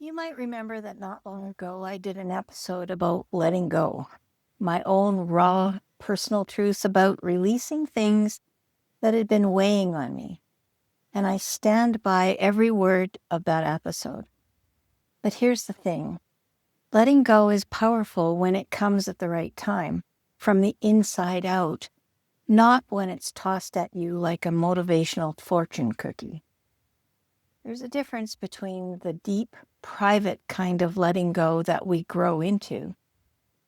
You might remember that not long ago I did an episode about letting go, my own raw personal truths about releasing things that had been weighing on me. And I stand by every word of that episode. But here's the thing, letting go is powerful when it comes at the right time, from the inside out, not when it's tossed at you like a motivational fortune cookie. There's a difference between the deep, private kind of letting go that we grow into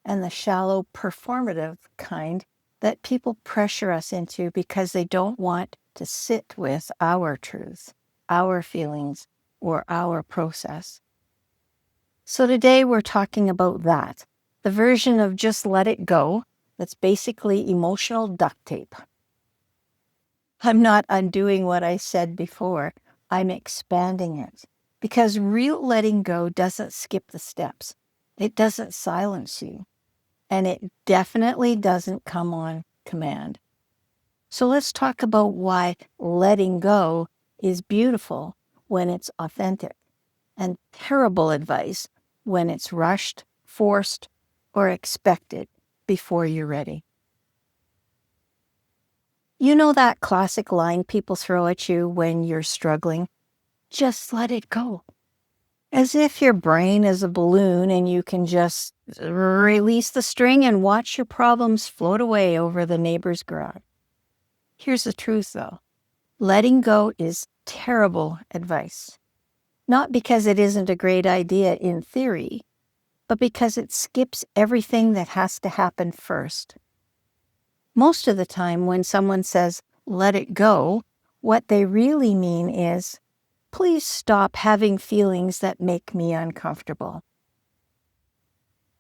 and the shallow, performative kind that people pressure us into because they don't want to sit with our truths, our feelings, or our process. So today we're talking about that, the version of just let it go that's basically emotional duct tape. I'm not undoing what I said before. I'm expanding it because real letting go doesn't skip the steps. It doesn't silence you, and it definitely doesn't come on command. So let's talk about why letting go is beautiful when it's authentic and terrible advice when it's rushed, forced, or expected before you're ready. You know that classic line people throw at you when you're struggling? Just let it go. As if your brain is a balloon and you can just release the string and watch your problems float away over the neighbor's garage. Here's the truth, though. Letting go is terrible advice. Not because it isn't a great idea in theory, but because it skips everything that has to happen first. Most of the time when someone says, let it go, what they really mean is, please stop having feelings that make me uncomfortable.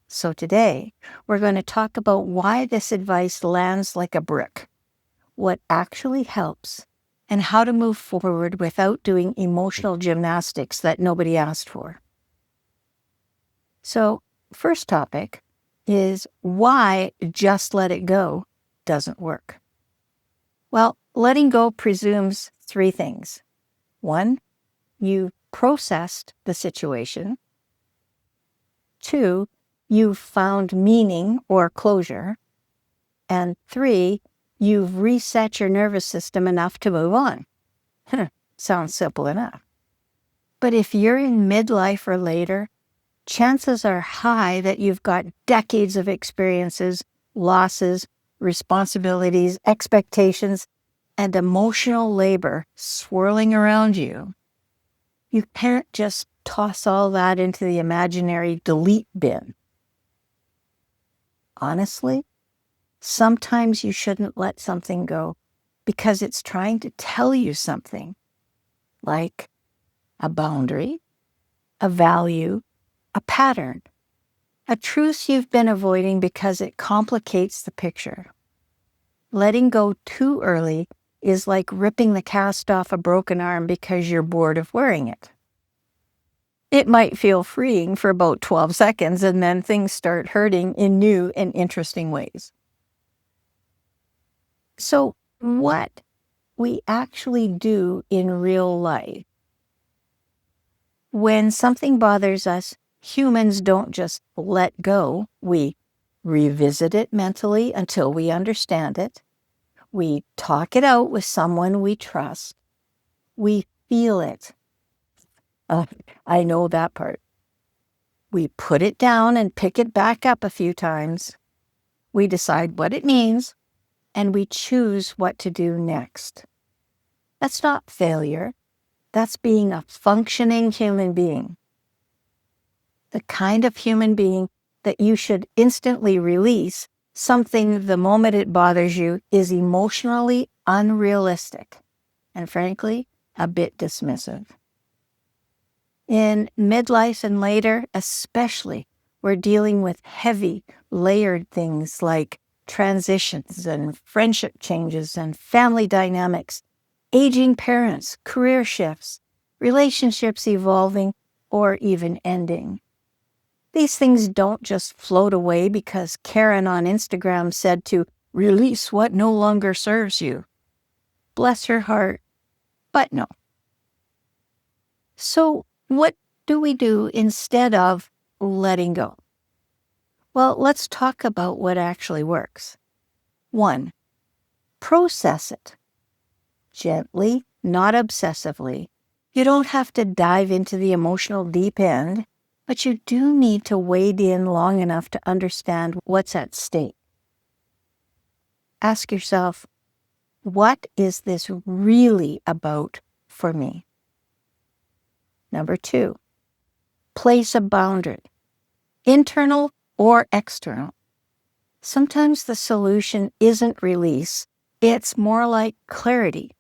So today, we're going to talk about why this advice lands like a brick, what actually helps, and how to move forward without doing emotional gymnastics that nobody asked for. So, first topic is why just let it go doesn't work. Well, letting go presumes three things. One, you've processed the situation. Two, you've found meaning or closure. And three, you've reset your nervous system enough to move on. Sounds simple enough. But if you're in midlife or later, chances are high that you've got decades of experiences, losses, responsibilities, expectations, and emotional labor swirling around you. You can't just toss all that into the imaginary delete bin. Honestly, sometimes you shouldn't let something go because it's trying to tell you something, like a boundary, a value, a pattern, a truth you've been avoiding because it complicates the picture. Letting go too early is like ripping the cast off a broken arm because you're bored of wearing it. It might feel freeing for about 12 seconds, and then things start hurting in new and interesting ways. So, what we actually do in real life, when something bothers us, humans don't just let go. We revisit it mentally until we understand it. We talk it out with someone we trust. We feel it. I know that part. We put it down and pick it back up a few times. We decide what it means, and we choose what to do next. That's not failure. That's being a functioning human being. The kind of human being that you should instantly release something the moment it bothers you is emotionally unrealistic and, frankly, a bit dismissive. In midlife and later, especially, we're dealing with heavy, layered things like transitions and friendship changes and family dynamics, aging parents, career shifts, relationships evolving or even ending. These things don't just float away because Karen on Instagram said to release what no longer serves you. Bless her heart, but no. So what do we do instead of letting go? Well, let's talk about what actually works. 1. Process it. Gently, not obsessively. You don't have to dive into the emotional deep end, but you do need to wade in long enough to understand what's at stake. Ask yourself, what is this really about for me? Number 2, place a boundary, internal or external. Sometimes the solution isn't release, it's more like clarity.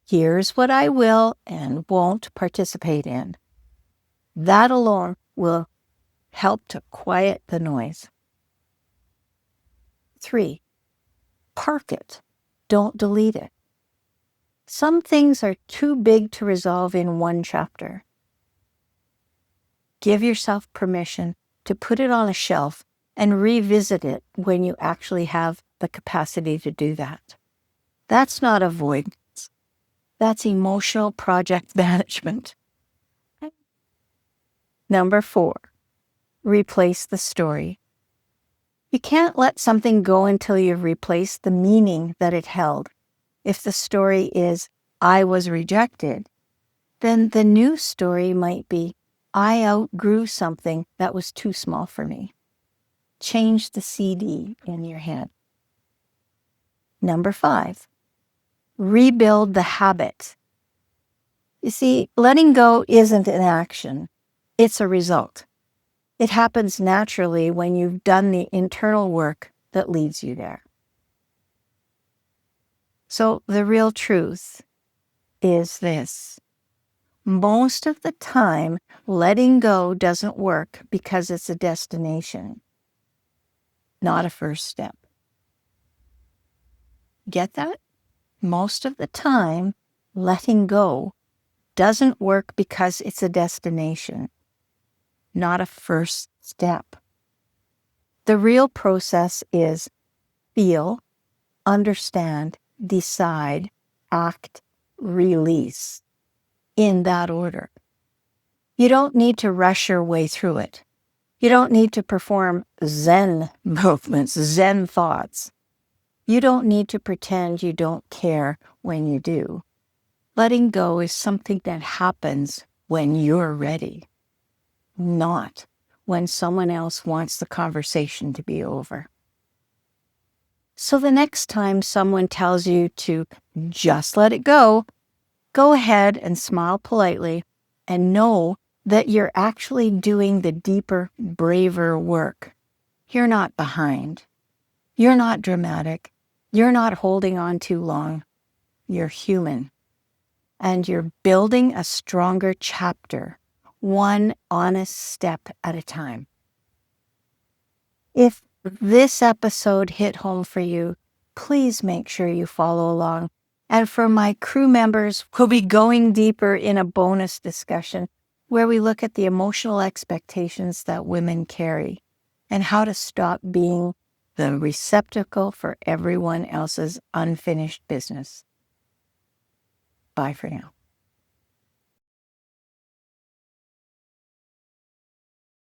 Here's what I will and won't participate in. That alone will help to quiet the noise. 3, park it. Don't delete it. Some things are too big to resolve in one chapter. Give yourself permission to put it on a shelf and revisit it when you actually have the capacity to do that. That's not avoidance. That's emotional project management. Number 4, replace the story. You can't let something go until you've replaced the meaning that it held. If the story is, I was rejected, then the new story might be, I outgrew something that was too small for me. Change the CD in your head. Number 5, rebuild the habit. You see, letting go isn't an action, it's a result. It happens naturally when you've done the internal work that leads you there. So the real truth is this. Most of the time, letting go doesn't work because it's a destination, not a first step. Get that? Most of the time, letting go doesn't work because it's a destination, not a first step. The real process is feel, understand, decide, act, release, in that order. You don't need to rush your way through it. You don't need to perform Zen movements, Zen thoughts. You don't need to pretend you don't care when you do. Letting go is something that happens when you're ready, not when someone else wants the conversation to be over. So the next time someone tells you to just let it go ahead and smile politely and know that you're actually doing the deeper, braver work. You're not behind. You're not dramatic. You're not holding on too long. You're human. And you're building a stronger chapter, one honest step at a time. If this episode hit home for you, please make sure you follow along. And for my crew members, we'll be going deeper in a bonus discussion where we look at the emotional expectations that women carry and how to stop being the receptacle for everyone else's unfinished business. Bye for now.